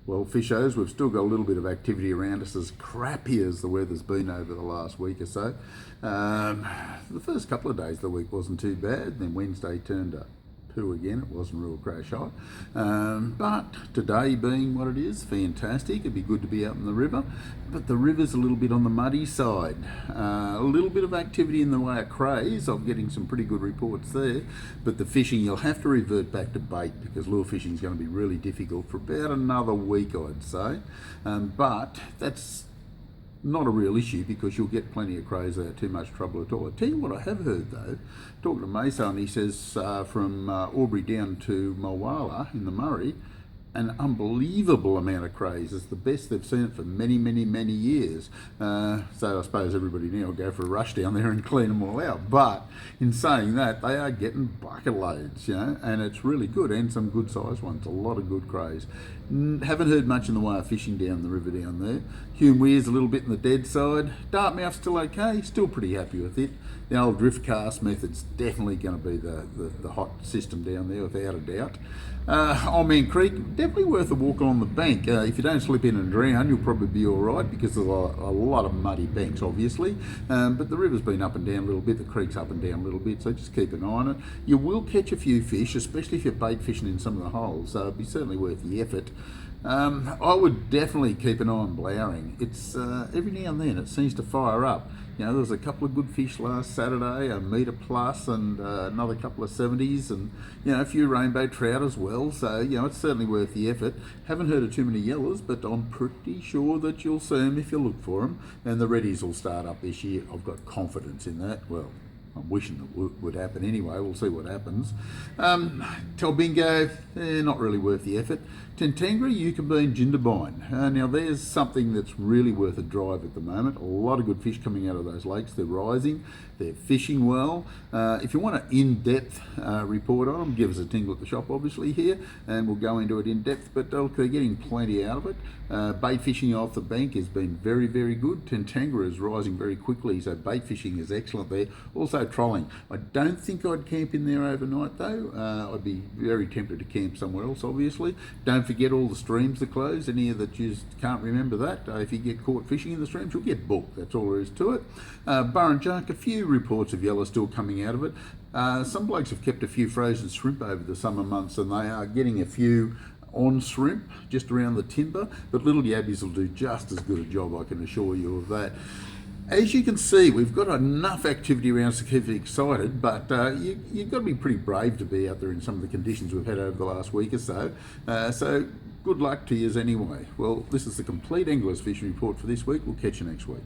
Well, fishers, we've still got a little bit of activity around us, as crappy as the weather's been over the last week or so. The first couple of days of the week wasn't too bad, then Wednesday turned up poo again. It wasn't real crash hot, but today being what it is, fantastic. It'd be good to be out in the river, but the river's a little bit on the muddy side. A little bit of activity in the way of crays. I'm getting some pretty good reports there, but the fishing, you'll have to revert back to bait, because lure fishing is going to be really difficult for about another week, I'd say. But that's not a real issue, because you'll get plenty of crays without too much trouble at all. I tell you what I have heard though, talking to Mesa, and he says from Albury down to Mulwala in the Murray, an unbelievable amount of crays. It's the best they've seen it for many, many, many years. So I suppose everybody now will go for a rush down there and clean them all out. But in saying that, they are getting bucket loads, and it's really good, and some good sized ones, a lot of good crays. Haven't heard much in the way of fishing down the river down there. Hume Weir's a little bit on the dead side. Dartmouth's still okay, still pretty happy with it. The old drift cast method's definitely going to be the hot system down there, without a doubt. Old Man Creek, definitely worth a walk along the bank. If you don't slip in and drown, you'll probably be all right, because there's a lot of muddy banks, obviously. But the river's been up and down a little bit, the creek's up and down a little bit, so just keep an eye on it. You will catch a few fish, especially if you're bait fishing in some of the holes, so it'd be certainly worth the effort. I would definitely keep an eye on blowering. It's every now and then it seems to fire up. There was a couple of good fish last Saturday, a metre plus, and another couple of 70s, and a few rainbow trout as well. So it's certainly worth the effort. Haven't heard of too many yellers, but I'm pretty sure that you'll see them if you look for them. And the reddies will start up this year. I've got confidence in that. Well, I'm wishing it would happen anyway. We'll see what happens. Talbingo, not really worth the effort. Tentangri, Yucambine, Jindabyne. Now there's something that's really worth a drive at the moment. A lot of good fish coming out of those lakes. They're rising. They're fishing well. If you want an in-depth report on them, give us a tingle at the shop, obviously, here, and we'll go into it in depth. But they're getting plenty out of it. Bait fishing off the bank has been very, very good. Tentangri is rising very quickly, so bait fishing is excellent there. Also trolling. I don't think I'd camp in there overnight though. I'd be very tempted to camp somewhere else, obviously. Don't forget all the streams are closed. Any of that you just can't remember that. If you get caught fishing in the streams, you'll get booked. That's all there is to it. Burrinjuck, a few reports of yellow still coming out of it. Some blokes have kept a few frozen shrimp over the summer months, and they are getting a few on shrimp just around the timber, but little yabbies will do just as good a job, I can assure you of that. As you can see, we've got enough activity around us to keep you excited, but you've got to be pretty brave to be out there in some of the conditions we've had over the last week or so. So good luck to you anyway. Well, this is the Complete Anglers Fishing Report for this week. We'll catch you next week.